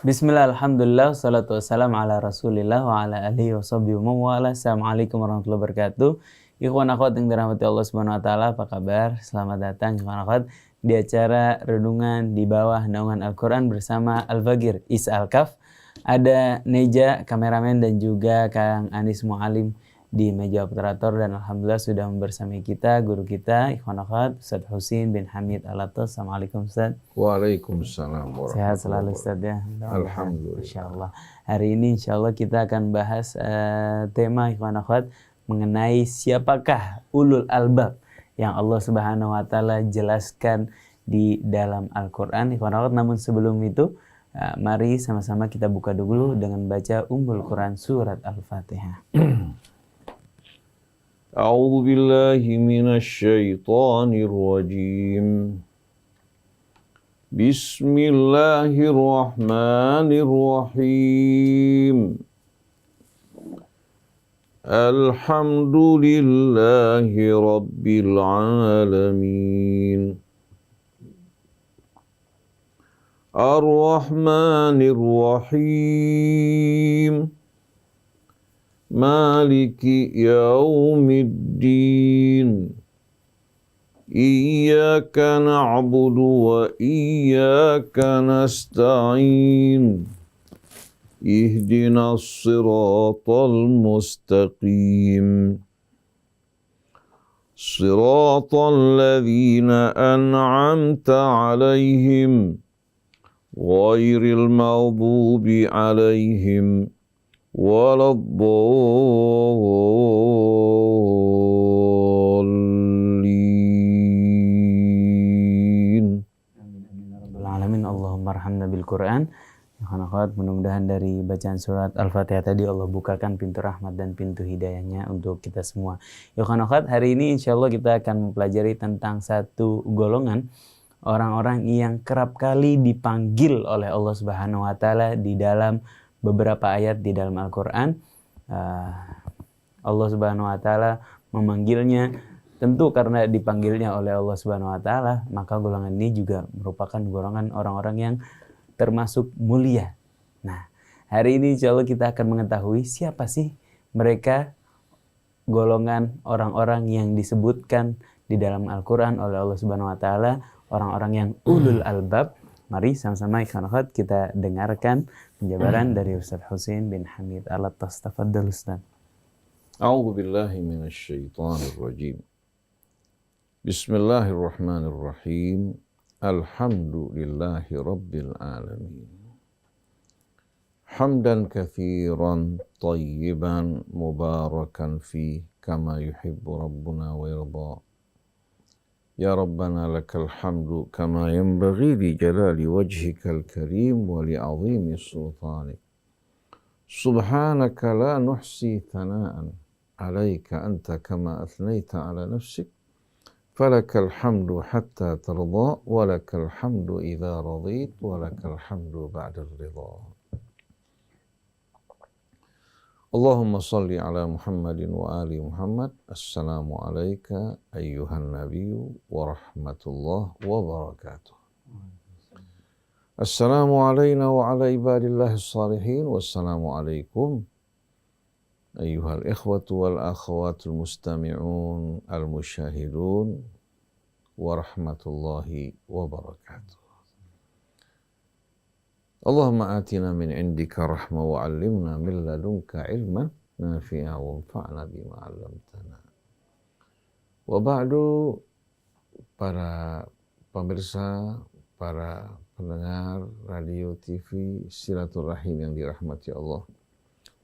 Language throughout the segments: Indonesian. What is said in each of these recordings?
Bismillah, alhamdulillah, salatu wassalamu ala rasulillah wa ala alihi wa sahbihi wa mawala. Assalamualaikum warahmatullahi wabarakatuh. Ikhwan akhwat yang dirahmati Allah subhanahu wa ta'ala, apa kabar? Selamat datang ikhwan akhwat di acara Renungan di bawah naungan Al-Quran bersama Al-Bagir Isa Al-Kaf. Ada Neja, kameramen, dan juga Kang Anis Mualim di meja operator, dan alhamdulillah sudah membersamai kita guru kita ikhwan akhwat Ustaz Husin bin Hamid Alatas. Assalamualaikum Ustaz. Waalaikumsalam warahmatullahi Sehat selalu wabarakatuh. Ustaz ya. Alhamdulillah. Masya Allah. Hari ini insya Allah kita akan bahas tema ikhwan akhwat mengenai siapakah ulul albab yang Allah Subhanahu wa taala jelaskan di dalam Al-Qur'an ikhwan akhwat. Namun sebelum itu mari sama-sama kita buka dulu dengan baca Ummul Quran surat Al-Fatihah. A'udzu billahi minasy syaithanir rajim. Bismillahirrahmanirrahim. Alhamdulillahi rabbil alamin. Ar-Rahmanir Rahim. Maliki yaumiddin. Iyyaka na'budu wa iyyaka nasta'in. Ihdinas siratal mustaqim. Siratal ladzina an'amta 'alaihim ghairil maghdubi 'alaihim waladdallin. Alamin. Allahumma arhamna bil Quran. Akhwat, mudah-mudahan dari bacaan surat Al-Fatihah tadi Allah bukakan pintu rahmat dan pintu hidayahnya untuk kita semua. Akhwat, hari ini insya Allah kita akan mempelajari tentang satu golongan orang-orang yang kerap kali dipanggil oleh Allah Subhanahu wa taala di dalam beberapa ayat di dalam Al-Quran. Allah Subhanahu wa taala memanggilnya, tentu karena dipanggilnya oleh Allah Subhanahu wa taala, maka golongan ini juga merupakan golongan orang-orang yang termasuk mulia. Nah, hari ini insya Allah kita akan mengetahui siapa sih mereka, golongan orang-orang yang disebutkan di dalam Al-Quran oleh Allah Subhanahu wa taala, orang-orang yang ulul albab. Mari sama-sama ikhwan akhwat kita dengarkan penjabaran dari Ustaz Husin bin Hamid Alatas. Tafadhal Ustaz. A'udzu billahi minasy syaithanir rajim. Bismillahirrahmanirrahim. Alhamdulillahi rabbil alamin. Hamdan katsiran thayyiban mubarakan fi kama yuhibbu rabbuna wa yarda. Ya Rabbana lakal hamdu kama yanbaghi li jalali wajhikal karim wa li azimi sultanik. Subhanaka la nuhsi thana'an alaika anta kama athnaita ala nafsik. Falakal hamdu hatta tarda wa lakal hamdu idza radit wa lakal hamdu ba'da ridha. Allahumma salli ala Muhammadin wa ali Muhammad. Assalamu alayka ayyuhan nabiyyu wa rahmatullah wa barakatuh. Assalamu alayna wa ala ibadillahi salihin. Wassalamu alaikum ayyuhal ikhwatu wal akhawatul mustami'un al musyahidun wa rahmatullahi wa barakatuh. Allahumma atina min indika rahma wa 'allimna min ladunka ilman nafi'a wa anfa'na bima 'allamtana. Wa ba'du, para pemirsa, para pendengar radio TV Silaturahim yang dirahmati Allah,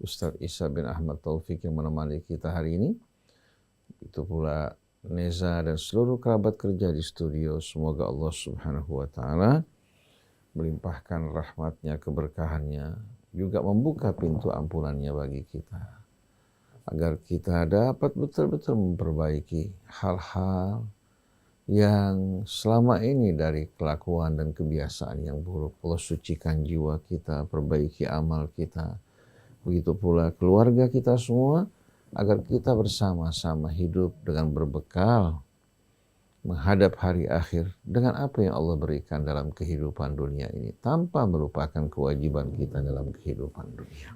Ustaz Isa bin Ahmad Taufik yang menemani kita hari ini, itu pula Neza dan seluruh kerabat kerja di studio. Semoga Allah Subhanahu wa taala melimpahkan rahmatnya, keberkahannya, juga membuka pintu ampunannya bagi kita, agar kita dapat betul-betul memperbaiki hal-hal yang selama ini dari kelakuan dan kebiasaan yang buruk. Allah sucikan jiwa kita, perbaiki amal kita, begitu pula keluarga kita semua, agar kita bersama-sama hidup dengan berbekal menghadap hari akhir dengan apa yang Allah berikan dalam kehidupan dunia ini tanpa melupakan kewajiban kita dalam kehidupan dunia.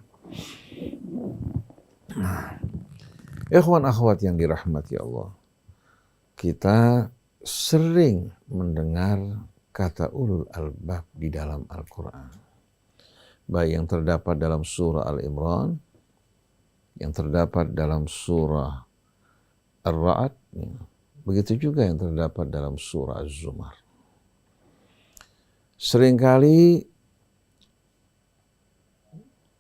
Ikhwan akhwat yang dirahmati Allah, kita sering mendengar kata ulul albab di dalam Al-Quran, baik yang terdapat dalam surah Al-Imran, yang terdapat dalam surah Ar-Ra'd, begitu juga yang terdapat dalam surah Az-Zumar. Seringkali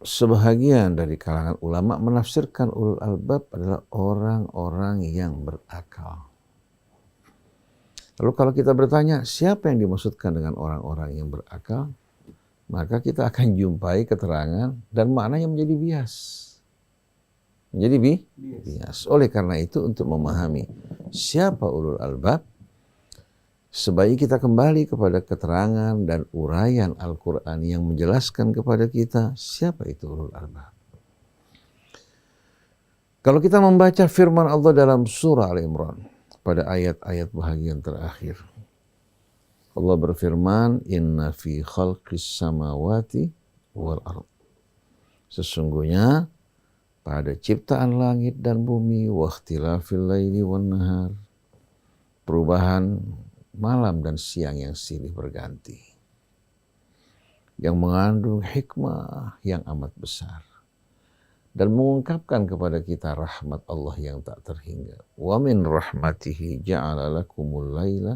sebahagian dari kalangan ulama menafsirkan ulul albab adalah orang-orang yang berakal. Lalu kalau kita bertanya siapa yang dimaksudkan dengan orang-orang yang berakal, maka kita akan jumpai keterangan dan maknanya menjadi bias. Menjadi bias. Oleh karena itu untuk memahami siapa ulul albab, sebaiknya kita kembali kepada keterangan dan uraian Al-Quran yang menjelaskan kepada kita siapa itu ulul albab. Kalau kita membaca firman Allah dalam surah Al-Imran pada ayat-ayat bahagian terakhir, Allah berfirman, Inna fi khalqis samawati wal ard. Sesungguhnya pada ciptaan langit dan bumi, wa ikhtilafil laili wan nahar, perubahan malam dan siang yang silih berganti, yang mengandung hikmah yang amat besar dan mengungkapkan kepada kita rahmat Allah yang tak terhingga. Wa min rahmatihi ja'ala lakumul laila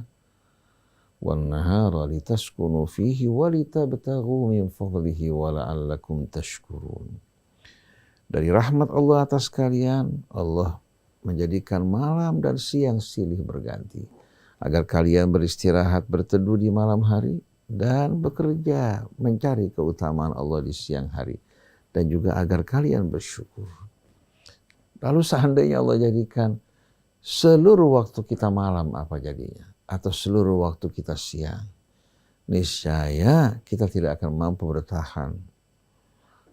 wan nahara litaskunu fihi wa litabtaghu min fadlihi wa la'allakum tashkurun. Dari rahmat Allah atas kalian, Allah menjadikan malam dan siang silih berganti, agar kalian beristirahat berteduh di malam hari dan bekerja mencari keutamaan Allah di siang hari, dan juga agar kalian bersyukur. Lalu seandainya Allah jadikan seluruh waktu kita malam apa jadinya, atau seluruh waktu kita siang, niscaya kita tidak akan mampu bertahan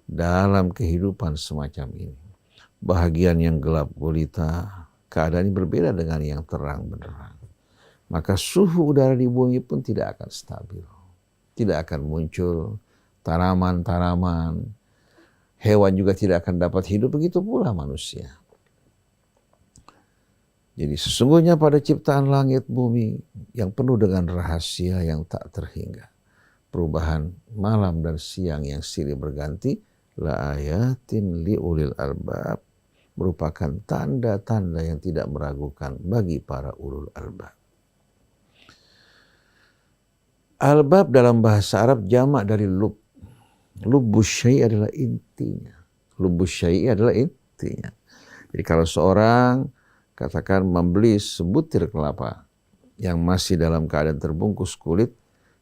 dalam kehidupan semacam ini. Bahagian yang gelap gulita, keadaan ini berbeda dengan yang terang benderang. Maka suhu udara di bumi pun tidak akan stabil. Tidak akan muncul tanaman-tanaman, hewan juga tidak akan dapat hidup, begitu pula manusia. Jadi sesungguhnya pada ciptaan langit bumi yang penuh dengan rahasia yang tak terhingga, perubahan malam dan siang yang silih berganti, la ayatin li ulil albab, merupakan tanda-tanda yang tidak meragukan bagi para ulul albab. Albab dalam bahasa Arab jamak dari lub. Lubbus syai' adalah intinya. Lubbus syai' adalah intinya. Jadi kalau seorang katakan membeli sebutir kelapa yang masih dalam keadaan terbungkus kulit,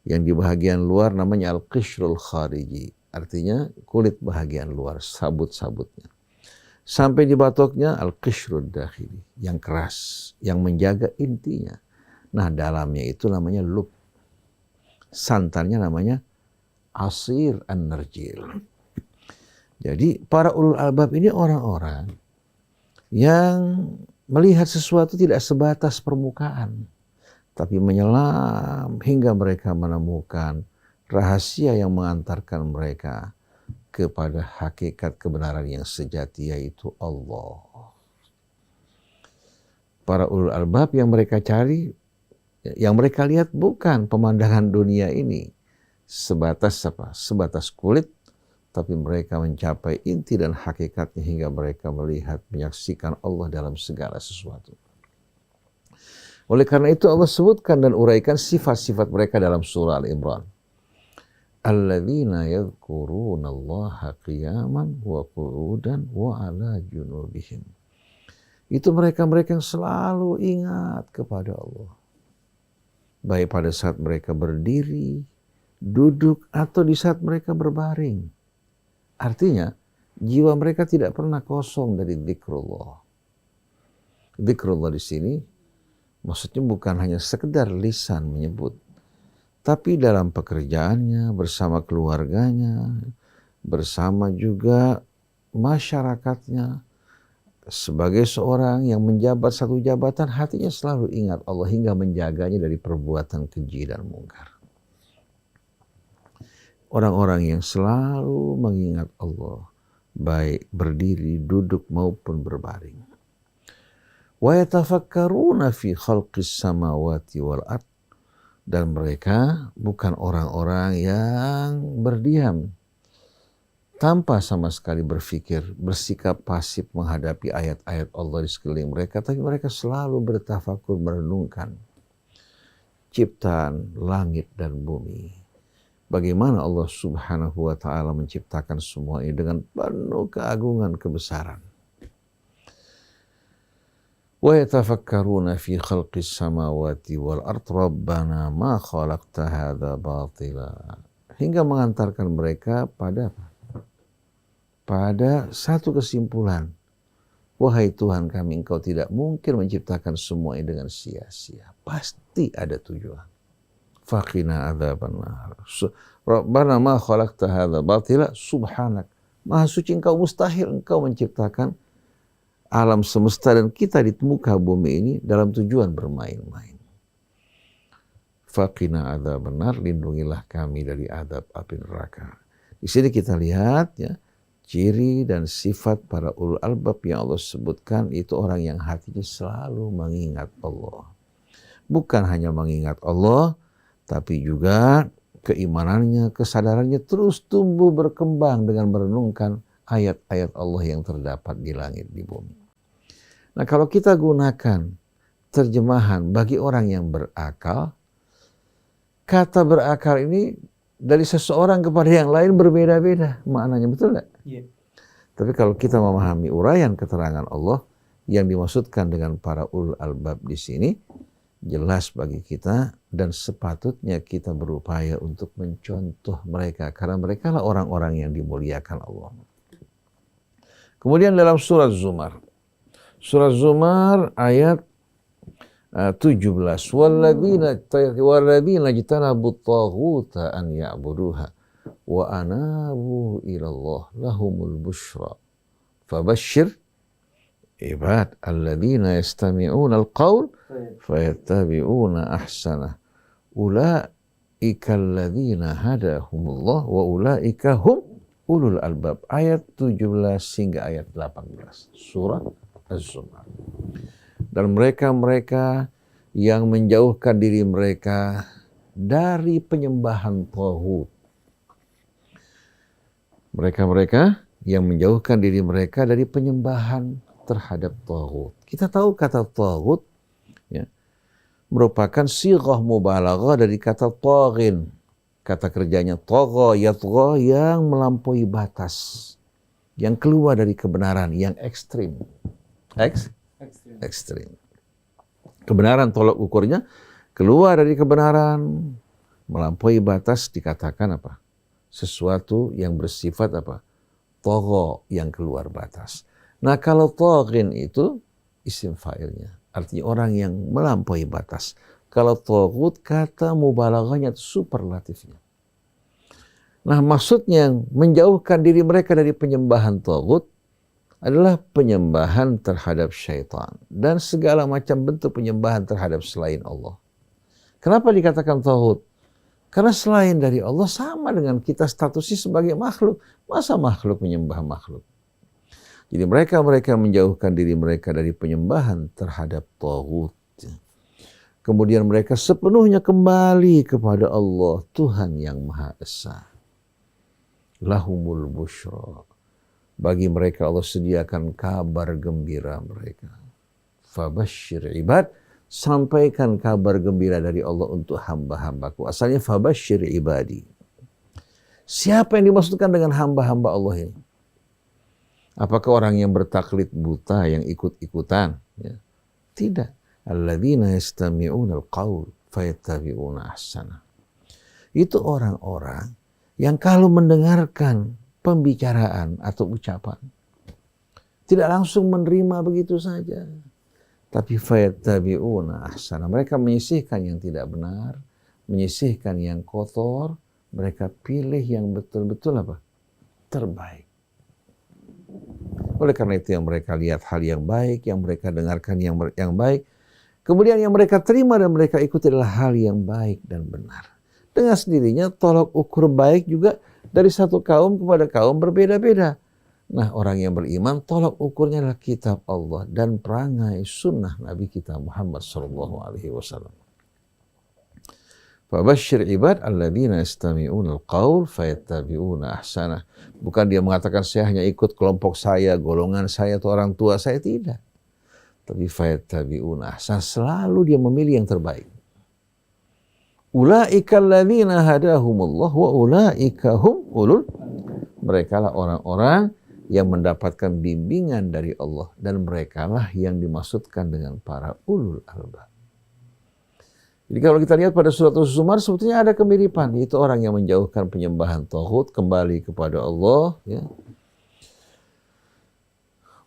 yang di bahagian luar namanya al-qishrul khariji. Artinya kulit bahagian luar, sabut-sabutnya. Sampai di batoknya al-qishrul dakhili, yang keras, yang menjaga intinya. Nah dalamnya itu namanya lub. Santannya namanya asir an-narjil. Jadi para ulul albab ini orang-orang yang melihat sesuatu tidak sebatas permukaan, tapi menyelam hingga mereka menemukan rahasia yang mengantarkan mereka kepada hakikat kebenaran yang sejati, yaitu Allah. Para ulul albab yang mereka cari, yang mereka lihat bukan pemandangan dunia ini sebatas apa? Sebatas kulit, tapi mereka mencapai inti dan hakikatnya hingga mereka melihat, menyaksikan Allah dalam segala sesuatu. Oleh karena itu Allah sebutkan dan uraikan sifat-sifat mereka dalam surah Al-Imran. Alladzina yadhkurunallaha qiyaman wa qu'udan wa ala junubihim. Itu mereka-mereka yang selalu ingat kepada Allah, baik pada saat mereka berdiri, duduk, atau di saat mereka berbaring. Artinya, jiwa mereka tidak pernah kosong dari zikrullah. Zikrullah di sini maksudnya bukan hanya sekedar lisan menyebut, tapi dalam pekerjaannya, bersama keluarganya, bersama juga masyarakatnya, sebagai seorang yang menjabat satu jabatan, hatinya selalu ingat Allah hingga menjaganya dari perbuatan keji dan mungkar. Orang-orang yang selalu mengingat Allah, baik berdiri, duduk maupun berbaring. Wa yatafakkaruna fi khalqis samawati wal ard, dan mereka bukan orang-orang yang berdiam tanpa sama sekali berfikir, bersikap pasif menghadapi ayat-ayat Allah di sekeliling mereka, tapi mereka selalu bertafakur, merenungkan ciptaan langit dan bumi. Bagaimana Allah Subhanahu wa ta'ala menciptakan semua ini dengan penuh keagungan, kebesaran. Wa yatafakkaruna fi khalqis samawati wal ard rabbana ma khalaqta hadza batila. Hingga mengantarkan mereka pada satu kesimpulan. Wahai Tuhan kami, Engkau tidak mungkin menciptakan semua ini dengan sia-sia. Pasti ada tujuan. Faqina adzabannar. Rabbana ma khalaqta hadza batila subhanak. Maha suci Engkau, mustahil Engkau menciptakan alam semesta dan kita di muka bumi ini dalam tujuan bermain-main. Faqina adzabannar, lindungilah kami dari azab api neraka. Di sini kita lihat ya, ciri dan sifat para ulul albab yang Allah sebutkan itu orang yang hatinya selalu mengingat Allah. Bukan hanya mengingat Allah, tapi juga keimanannya, kesadarannya terus tumbuh berkembang dengan merenungkan ayat-ayat Allah yang terdapat di langit, di bumi. Nah, kalau kita gunakan terjemahan bagi orang yang berakal, kata berakal ini dari seseorang kepada yang lain berbeda-beda maknanya, betul nggak? Yeah. Tapi kalau kita memahami uraian keterangan Allah yang dimaksudkan dengan para ulul albab di sini, jelas bagi kita dan sepatutnya kita berupaya untuk mencontoh mereka karena mereka lah orang-orang yang dimuliakan Allah. Kemudian dalam surat Zumar ayat 17, walladzina jtanabu taghuta an ya'buduha wa anabu ilallah lahumul busyra fabashshir ibad alladzina yastami'una alqaul fayattabi'una ahsanah ulaika alladzina hadahumullah wa ulaika hum ulul albab. Ayat 17 hingga ayat 18 surah Az-Zumar. Dan mereka-mereka yang menjauhkan diri mereka dari penyembahan taghut. Mereka-mereka yang menjauhkan diri mereka dari penyembahan terhadap taghut. Kita tahu kata taghut ya, merupakan sighah mubalaghah dari kata taghin. Kata kerjanya tagha yatgha, yang melampaui batas, yang keluar dari kebenaran, yang ekstrim. Ekstrim. Kebenaran tolak ukurnya keluar dari kebenaran, melampaui batas, dikatakan apa? Sesuatu yang bersifat apa? Tagha, yang keluar batas. Nah, kalau taghin itu isim fa'ilnya, artinya orang yang melampaui batas. Kalau taghut kata mubalaghahnya superlatifnya. Nah, maksudnya menjauhkan diri mereka dari penyembahan taghut adalah penyembahan terhadap syaitan dan segala macam bentuk penyembahan terhadap selain Allah. Kenapa dikatakan taghut? Karena selain dari Allah sama dengan kita statusnya sebagai makhluk. Masa makhluk menyembah makhluk? Jadi mereka menjauhkan diri mereka dari penyembahan terhadap taghut. Kemudian mereka sepenuhnya kembali kepada Allah, Tuhan yang Maha Esa. Lahumul busyra. Bagi mereka Allah sediakan kabar gembira mereka. Fabashshir ibad, sampaikan kabar gembira dari Allah untuk hamba-hambaku. Asalnya fabashshir ibadi. Siapa yang dimaksudkan dengan hamba-hamba Allah ini? Apakah orang yang bertaklid buta, yang ikut-ikutan? Ya. Tidak. Alladzina yastami'una al-qaul fayattabi'una ahsana. Itu orang-orang yang kalau mendengarkan pembicaraan atau ucapan tidak langsung menerima begitu saja, tapi fayattabi'una ahsana. Mereka menyisihkan yang tidak benar, menyisihkan yang kotor, mereka pilih yang betul-betul apa? Terbaik. Oleh karena itu yang mereka lihat hal yang baik, yang mereka dengarkan yang baik, kemudian yang mereka terima dan mereka ikuti adalah hal yang baik dan benar. Dengan sendirinya tolok ukur baik juga dari satu kaum kepada kaum berbeda-beda. Nah, orang yang beriman tolok ukurnya adalah kitab Allah dan perangai sunnah Nabi kita Muhammad SAW. Fabashshir ibad alladzina yastami'una al-qaul fayattabi'una ahsanah. Bukan dia mengatakan saya hanya ikut kelompok saya, golongan saya atau orang tua saya, tidak. Tapi fayattabi'una ahsanah, selalu dia memilih yang terbaik. Ulaika alladzina hadahumullah wa ulaika hum ulul. Merekalah orang-orang yang mendapatkan bimbingan dari Allah dan merekalah yang dimaksudkan dengan para ulul albab. Jadi kalau kita lihat pada surat Az-Zumar sebetulnya ada kemiripan, yaitu orang yang menjauhkan penyembahan taghut kembali kepada Allah, ya.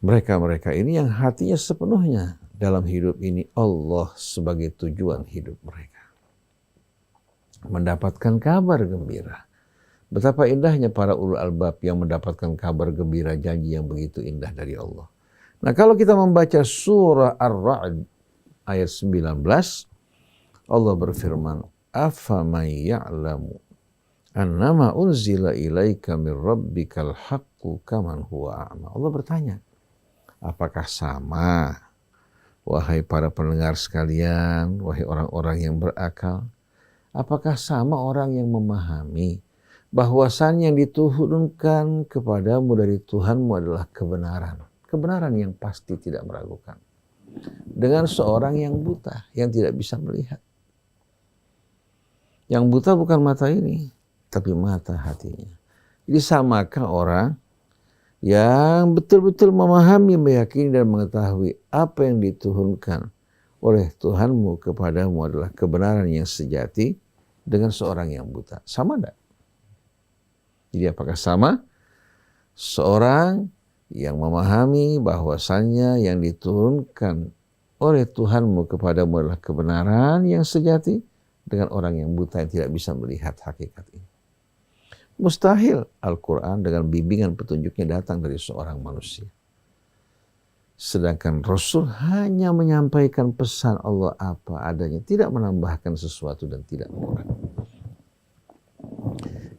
Mereka ini yang hatinya sepenuhnya dalam hidup ini Allah sebagai tujuan hidup mereka. Mendapatkan kabar gembira. Betapa indahnya para ulul albab yang mendapatkan kabar gembira, janji yang begitu indah dari Allah. Nah, kalau kita membaca surah Ar-Ra'd ayat 19, Allah berfirman, "Afaman ya'lamu annama unzila ilaika min rabbikal haqqu kaman huwa a'ma." Allah bertanya, apakah sama, wahai para pendengar sekalian, wahai orang-orang yang berakal, apakah sama orang yang memahami bahwasan yang diturunkan kepadamu dari Tuhanmu adalah kebenaran. Kebenaran yang pasti tidak meragukan. Dengan seorang yang buta, yang tidak bisa melihat. Yang buta bukan mata ini, tapi mata hatinya. Jadi samakah orang yang betul-betul memahami, meyakini dan mengetahui apa yang diturunkan oleh Tuhanmu kepadamu adalah kebenaran yang sejati dengan seorang yang buta. Sama enggak? Jadi apakah sama? Seorang yang memahami bahwasannya yang diturunkan oleh Tuhanmu kepadamu adalah kebenaran yang sejati dengan orang yang buta yang tidak bisa melihat hakikat ini. Mustahil Al-Quran dengan bimbingan petunjuknya datang dari seorang manusia. Sedangkan Rasul hanya menyampaikan pesan Allah apa adanya, tidak menambahkan sesuatu dan tidak mengurangi.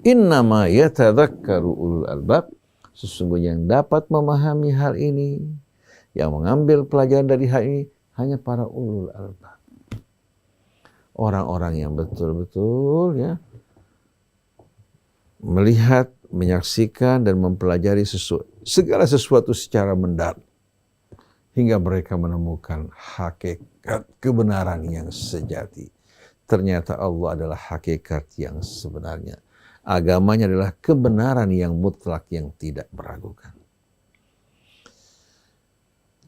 Innama yatadzakkaru ulul albab, sesungguhnya yang dapat memahami hal ini, yang mengambil pelajaran dari hal ini, hanya para ulul albab. Orang-orang yang betul-betul ya melihat, menyaksikan dan mempelajari segala sesuatu secara mendalam hingga mereka menemukan hakikat kebenaran yang sejati. Ternyata Allah adalah hakikat yang sebenarnya. Agamanya adalah kebenaran yang mutlak yang tidak meragukan.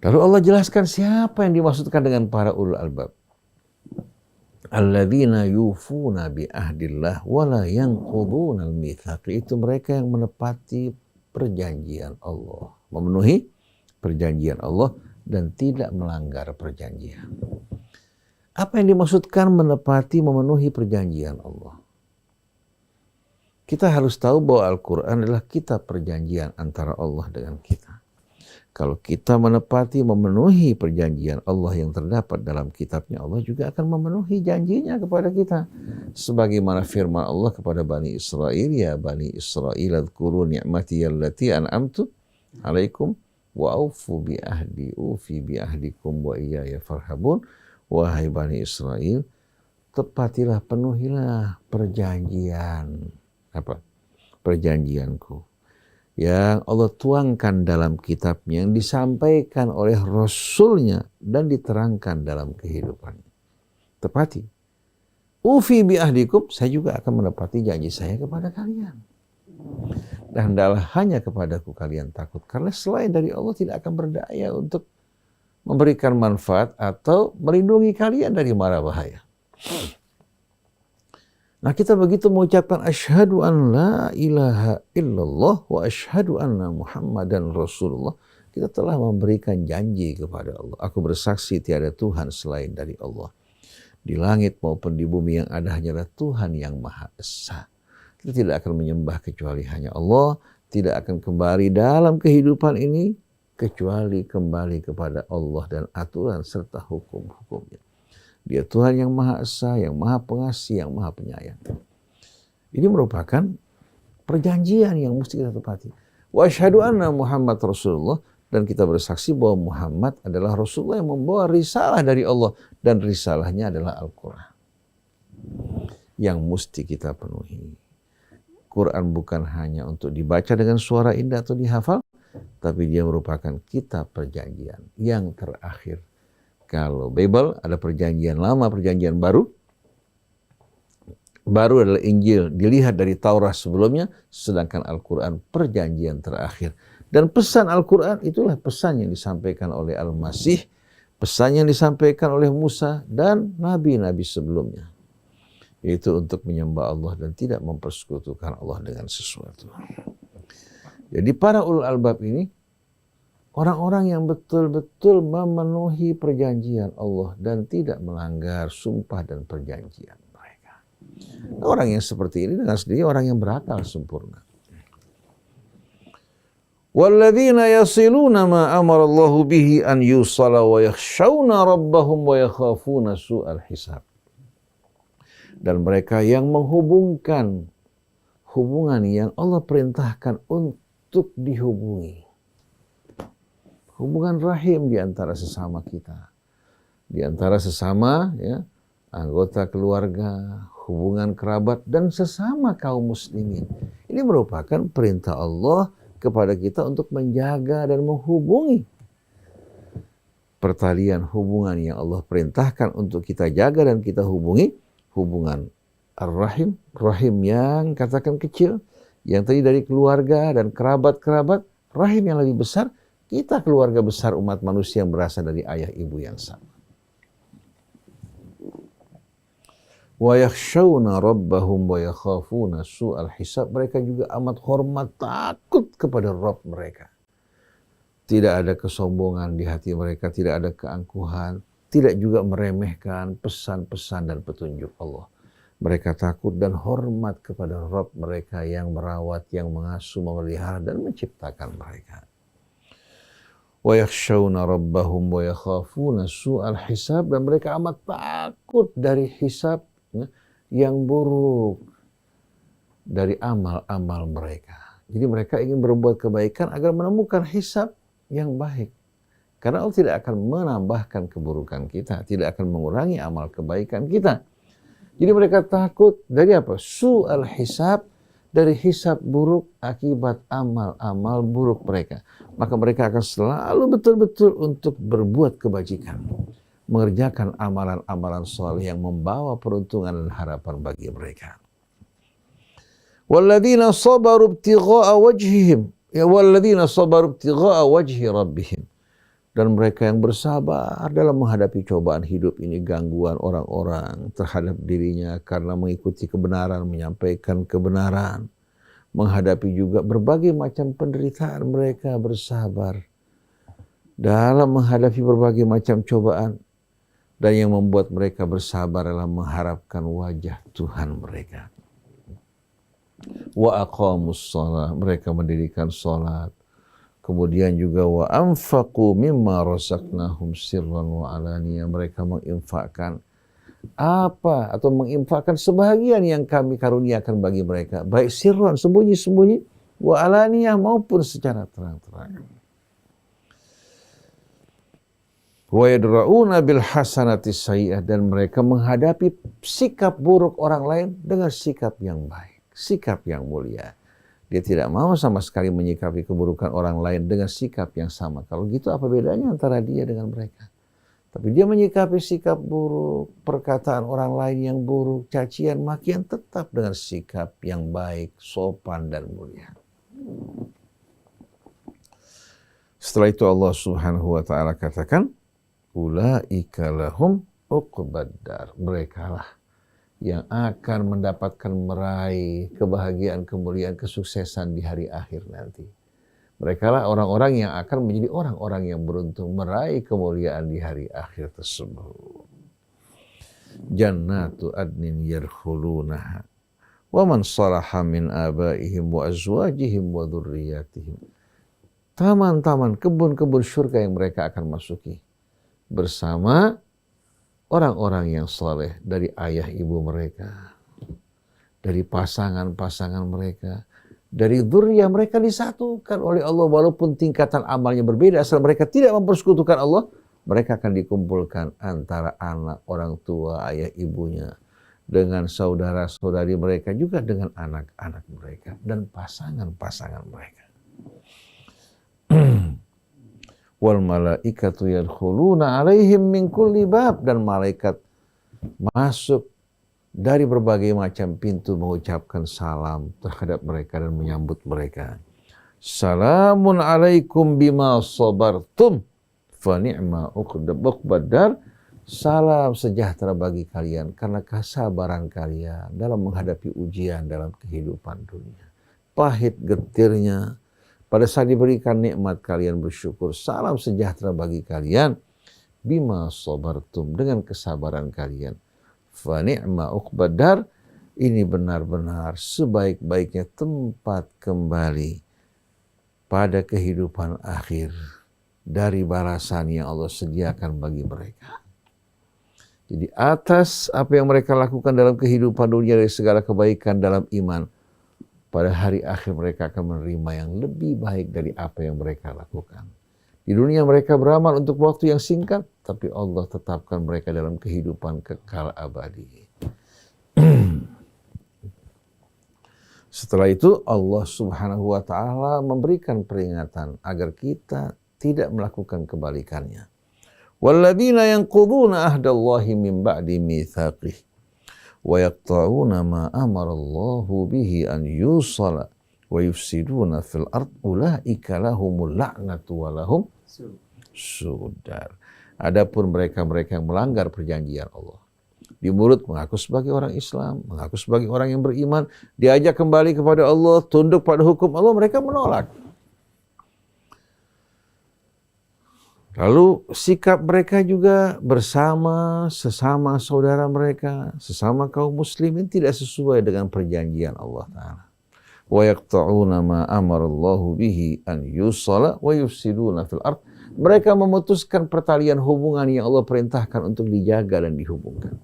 Lalu Allah jelaskan siapa yang dimaksudkan dengan para ulul albab. Alladzina yufuna bi ahdillah wa la yanquduna al-mitsaq. Itu mereka yang menepati perjanjian Allah, memenuhi perjanjian Allah dan tidak melanggar perjanjian. Apa yang dimaksudkan menepati, memenuhi perjanjian Allah? Kita harus tahu bahwa Al-Quran adalah kitab perjanjian antara Allah dengan kita. Kalau kita menepati, memenuhi perjanjian Allah yang terdapat dalam kitabnya, Allah juga akan memenuhi janjinya kepada kita. Sebagaimana firman Allah kepada Bani Israel, ya Bani Israel, adhkuru ni'mati allati an'amtu alaikum wa aufu bi ahdi ufi bi ahdikum wa iyaya farhabun. Wahai Bani Israel, tepatilah, penuhilah perjanjian. Apa? Perjanjianku yang Allah tuangkan dalam kitabnya, yang disampaikan oleh Rasulnya dan diterangkan dalam kehidupannya. Tepati. Ufi bi ahdikum, saya juga akan menepati janji saya kepada kalian. Dan hendaklah hanya kepadaku kalian takut, karena selain dari Allah tidak akan berdaya untuk memberikan manfaat atau melindungi kalian dari mara bahaya. Nah, kita begitu mengucapkan asyhadu an la ilaha illallah wa asyhadu anna Muhammadan Rasulullah, kita telah memberikan janji kepada Allah. Aku bersaksi tiada Tuhan selain dari Allah. Di langit maupun di bumi yang ada hanyalah Tuhan yang Maha Esa. Kita tidak akan menyembah kecuali hanya Allah, tidak akan kembali dalam kehidupan ini kecuali kembali kepada Allah dan aturan serta hukum-hukumnya. Dia Tuhan yang Maha Esa, yang Maha Pengasih, yang Maha Penyayang. Ini merupakan perjanjian yang mesti kita tepati. Wa asyhadu anna Muhammad Rasulullah, dan kita bersaksi bahwa Muhammad adalah Rasulullah yang membawa risalah dari Allah, dan risalahnya adalah Al-Quran yang mesti kita penuhi. Quran bukan hanya untuk dibaca dengan suara indah atau dihafal, tapi dia merupakan kitab perjanjian yang terakhir. Kalau Bible ada perjanjian lama, perjanjian baru. Baru adalah Injil, dilihat dari Taurat sebelumnya, sedangkan Al-Quran perjanjian terakhir. Dan pesan Al-Quran itulah pesan yang disampaikan oleh Al-Masih, pesan yang disampaikan oleh Musa dan nabi-nabi sebelumnya. Yaitu untuk menyembah Allah dan tidak mempersekutukan Allah dengan sesuatu. Jadi para ulul albab ini orang-orang yang betul-betul memenuhi perjanjian Allah dan tidak melanggar sumpah dan perjanjian mereka. Orang yang seperti ini dengan sendiri orang yang berakal sempurna. Walladzina yasiluna ma amara Allahu bihi an yusala wa yakhshawna rabbahum wa yakhafuna su'al hisab. Dan mereka yang menghubungkan hubungan yang Allah perintahkan untuk dihubungi. Hubungan rahim di antara sesama kita. Di antara sesama ya, anggota keluarga, hubungan kerabat, dan sesama kaum muslimin. Ini merupakan perintah Allah kepada kita untuk menjaga dan menghubungi pertalian hubungan yang Allah perintahkan untuk kita jaga dan kita hubungi. Hubungan ar-rahim, rahim yang katakan kecil, yang tadi dari keluarga dan kerabat-kerabat, rahim yang lebih besar, kita keluarga besar umat manusia yang berasal dari ayah ibu yang sama. Wa yakhshawna rabbahum wa yakhafuna su'al hisab. Mereka juga amat hormat, takut kepada Rabb mereka. Tidak ada kesombongan di hati mereka, tidak ada keangkuhan, tidak juga meremehkan pesan-pesan dan petunjuk Allah. Mereka takut dan hormat kepada Rabb mereka yang merawat, yang mengasuh, memelihara, dan menciptakan mereka. Wa yakhshawna rabbahum wa yakhafuna su'al hisab. Dan mereka amat takut dari hisab yang buruk, dari amal-amal mereka. Jadi mereka ingin berbuat kebaikan agar menemukan hisab yang baik. Karena Allah tidak akan menambahkan keburukan kita, tidak akan mengurangi amal kebaikan kita. Jadi mereka takut dari apa? Su'al hisab, dari hisab buruk akibat amal-amal buruk mereka. Maka mereka akan selalu betul-betul untuk berbuat kebajikan. Mengerjakan amalan-amalan saleh yang membawa peruntungan dan harapan bagi mereka. Walladzina sabaru ibtigha'a wajhihim, ya walladzina sabaru ibtigha'a wajhi rabbihim. Dan mereka yang bersabar dalam menghadapi cobaan hidup ini, gangguan orang-orang terhadap dirinya karena mengikuti kebenaran, menyampaikan kebenaran, menghadapi juga berbagai macam penderitaan, mereka bersabar dalam menghadapi berbagai macam cobaan. Dan yang membuat mereka bersabar adalah mengharapkan wajah Tuhan mereka. Wa aqamus shalah, mereka mendirikan salat. Kemudian juga wa anfaqu mimma razaqnahum sirran wa alaniyah, mereka menginfakkan apa atau menginfakkan sebahagian yang kami karuniakan bagi mereka, baik sirran sembunyi-sembunyi, wa alaniyah maupun secara terang-terang. Wa yadra'una bil hasanati sayyi'ah, dan mereka menghadapi sikap buruk orang lain dengan sikap yang baik, sikap yang mulia. Dia tidak mau sama sekali menyikapi keburukan orang lain dengan sikap yang sama. Kalau gitu apa bedanya antara dia dengan mereka? Tapi dia menyikapi sikap buruk, perkataan orang lain yang buruk, cacian, makian, tetap dengan sikap yang baik, sopan dan mulia. Setelah itu Allah Subhanahu wa taala katakan, ulaika lahum uqbad dar. Merekalah yang akan mendapatkan meraih kebahagiaan, kemuliaan, kesuksesan di hari akhir nanti. Mereka lah orang-orang yang akan menjadi orang-orang yang beruntung meraih kemuliaan di hari akhir tersebut. Jannatu adnin yadkhulunaha wa man salaha min abaihim wa azwajihim wa dhurriyyatihim. taman-taman, kebun-kebun surga yang mereka akan masuki bersama orang-orang yang saleh dari ayah ibu mereka, dari pasangan-pasangan mereka, dari dzurriyyah mereka disatukan oleh Allah walaupun tingkatan amalnya berbeda, asal mereka tidak mempersekutukan Allah, mereka akan dikumpulkan antara anak, orang tua, ayah ibunya, dengan saudara-saudari mereka, juga dengan anak-anak mereka dan pasangan-pasangan mereka. Wal malaikatu yadkhuluna alaihim min kulli bab, dan malaikat masuk dari berbagai macam pintu mengucapkan salam terhadap mereka dan menyambut mereka. Salamun alaikum bima sabartum fa ni'ma uqbad dar. Salam sejahtera bagi kalian karena kesabaran kalian dalam menghadapi ujian dalam kehidupan dunia. Pahit getirnya, pada saat diberikan nikmat kalian bersyukur. Salam sejahtera bagi kalian bima sabartum, dengan kesabaran kalian. Fa ni'ma uqbad dar, ini benar-benar sebaik-baiknya tempat kembali pada kehidupan akhir dari balasan yang Allah sediakan bagi mereka. Jadi atas apa yang mereka lakukan dalam kehidupan dunia dari segala kebaikan dalam iman, pada hari akhir mereka akan menerima yang lebih baik dari apa yang mereka lakukan. Di dunia mereka beramal untuk waktu yang singkat, tapi Allah tetapkan mereka dalam kehidupan kekal abadi. Setelah itu Allah Subhanahu wa taala memberikan peringatan agar kita tidak melakukan kebalikannya. Walladzina yanquduna ahdallahi min ba'di mitsaqih wa yaqta'una ma amara Allahu bihi an yusala wa yufsiduna fil ard ulaika lahumul la'natu wa lahum sudar. Adapun mereka-mereka yang melanggar perjanjian Allah, di mulut mengaku sebagai orang Islam, mengaku sebagai orang yang beriman, diajak kembali kepada Allah, tunduk pada hukum Allah, mereka menolak. Lalu sikap mereka juga bersama sesama saudara mereka, sesama kaum muslimin tidak sesuai dengan perjanjian Allah Ta'ala. Wa yaqta'una ma amarallahu bihi an yusala wa yufsiduna fil ard. Mereka memutuskan pertalian hubungan yang Allah perintahkan untuk dijaga dan dihubungkan.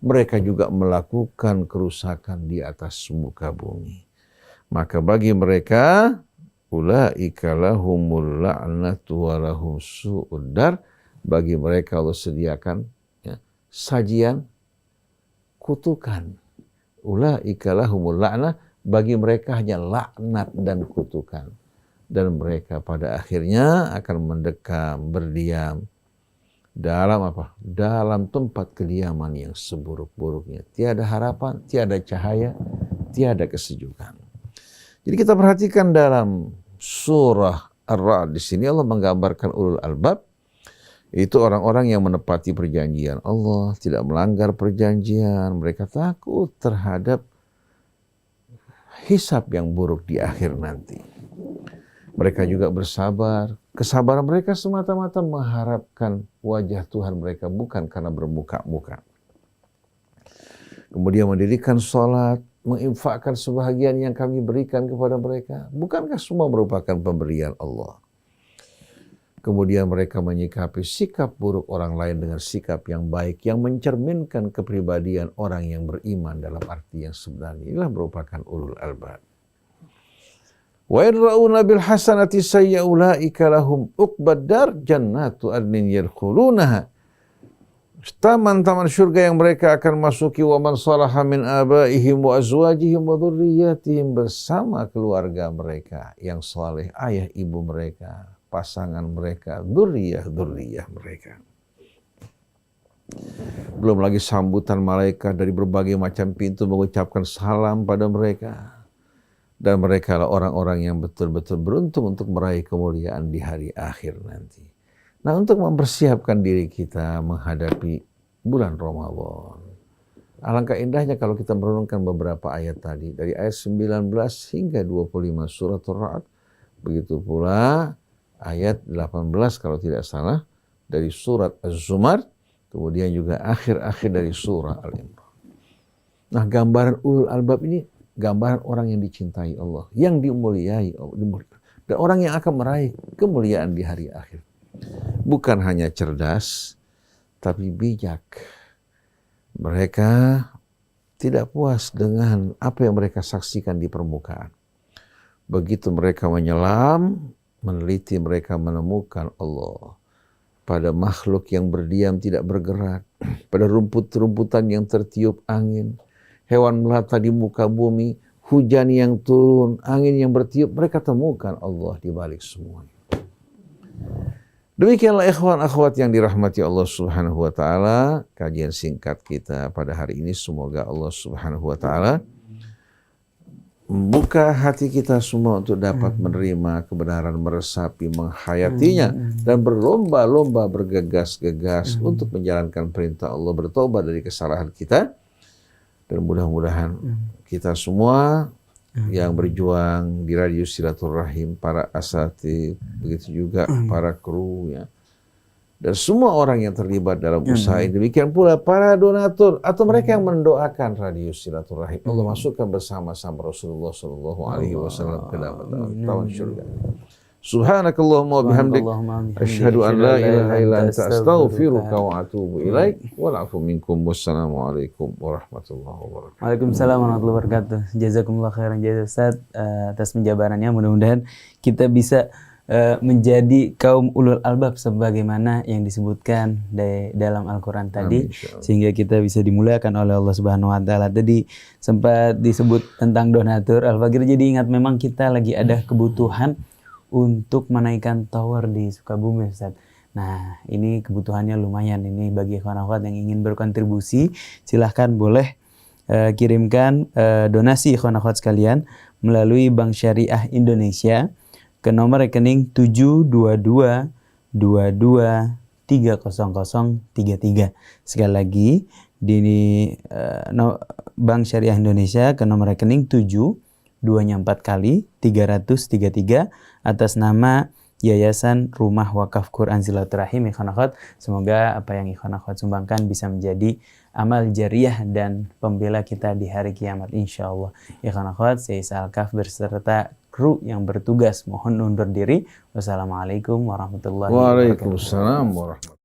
Mereka juga melakukan kerusakan di atas muka bumi. Maka bagi mereka ulaika lahumul la'natu wa lahum su'ud dar. Bagi mereka Allah sediakan sajian kutukan. Ulaika lahumul la'nah, bagi mereka hanya laknat dan kutukan. Dan mereka pada akhirnya akan mendekam, berdiam dalam apa? Dalam tempat kediaman yang seburuk-buruknya. Tiada harapan, tiada cahaya, tiada kesejukan. Jadi kita perhatikan dalam surah Ar-Ra'd di sini Allah menggambarkan ulul albab, itu orang-orang yang menepati perjanjian Allah, tidak melanggar perjanjian, mereka takut terhadap hisab yang buruk di akhir nanti. Mereka juga bersabar. Kesabaran mereka semata-mata mengharapkan wajah Tuhan mereka, bukan karena bermuka-muka. Kemudian mendirikan sholat, menginfakkan sebahagian yang kami berikan kepada mereka. Bukankah semua merupakan pemberian Allah? Kemudian mereka menyikapi sikap buruk orang lain dengan sikap yang baik, yang mencerminkan kepribadian orang yang beriman dalam arti yang sebenarnya. Inilah merupakan ulul albab. Wa yadra'una bil hasanati sayyi'a ulaika lahum uqbad dar jannatu adnin yadkhulunaha. Taman-taman surga yang mereka akan masuki, wa man salaha min abaihim wa azwajihim wa dzurriyyatihim, bersama keluarga mereka yang saleh, ayah ibu mereka, pasangan mereka, dzurriyyah mereka. Belum lagi sambutan malaikat dari berbagai macam pintu mengucapkan salam pada mereka. Dan mereka lah orang-orang yang betul-betul beruntung untuk meraih kemuliaan di hari akhir nanti. Nah, untuk mempersiapkan diri kita menghadapi bulan Ramadan, alangkah indahnya kalau kita merenungkan beberapa ayat tadi, dari ayat 19 hingga 25 surat Ar-Ra'd, begitu pula ayat 18 kalau tidak salah dari surat Az-Zumar, kemudian juga akhir-akhir dari surah Al-Imran. Nah, gambaran ulul albab ini gambaran orang yang dicintai Allah, yang dimuliai Allah, dan orang yang akan meraih kemuliaan di hari akhir. Bukan hanya cerdas, tapi bijak. Mereka tidak puas dengan apa yang mereka saksikan di permukaan. Begitu mereka menyelam, meneliti, mereka menemukan Allah pada makhluk yang berdiam tidak bergerak, pada rumput-rumputan yang tertiup angin, hewan melata di muka bumi, hujan yang turun, angin yang bertiup, mereka temukan Allah di balik semuanya. Demikianlah ikhwan akhwat yang dirahmati Allah Subhanahu wa taala, kajian singkat kita pada hari ini. Semoga Allah Subhanahu wa taala membuka hati kita semua untuk dapat menerima kebenaran, meresapi, menghayatinya, dan berlomba-lomba bergegas-gegas untuk menjalankan perintah Allah, bertobat dari kesalahan kita. Dan mudah-mudahan kita semua yang berjuang di Radio Silaturahim, para asatid, begitu juga para kru, ya, dan semua orang yang terlibat dalam usaha ini, demikian pula para donatur atau mereka yang mendoakan Radio Silaturahim, Allah masukkan bersama-sama Rasulullah Shallallahu Alaihi Wasallam ke dalam taman surga. Subhanakallahumma wa bihamdik, asyhadu an la ilaha illa anta, astaghfiruka wa atubu ilaik. Wal afu minkum. Wassalamualaikum warahmatullahi wabarakatuh. Waalaikumsalam warahmatullahi wabarakatuh. Jazakumullah khairan jazaa Ustaz atas penjabarannya. Mudah-mudahan kita bisa menjadi kaum ulul albab sebagaimana yang disebutkan dalam Al-Quran tadi. Amin, sehingga kita bisa dimuliakan oleh Allah Subhanahu wa taala. Tadi sempat disebut tentang donatur. Al-Fakir jadi ingat memang kita lagi ada kebutuhan untuk menaikkan tower di Sukabumi, Ustaz. Nah, ini kebutuhannya lumayan. Ini bagi ikhwan akhwat yang ingin berkontribusi, silahkan boleh kirimkan donasi ikhwan akhwat sekalian melalui Bank Syariah Indonesia ke nomor rekening 72222300033. Sekali lagi, di Bank Syariah Indonesia ke nomor rekening 2-nya 4 kali 333 atas nama Yayasan Rumah Wakaf Quran Silaturahim. Ikhwan akhwat, semoga apa yang ikhwan akhwat sumbangkan bisa menjadi amal jariah dan pembela kita di hari kiamat insyaallah. Ikhwan akhwat, saya Isa Al-Kaf beserta kru yang bertugas mohon undur diri. Wassalamualaikum warahmatullahi wabarakatuh. Waalaikumsalam warahmatullahi wabarakatuh.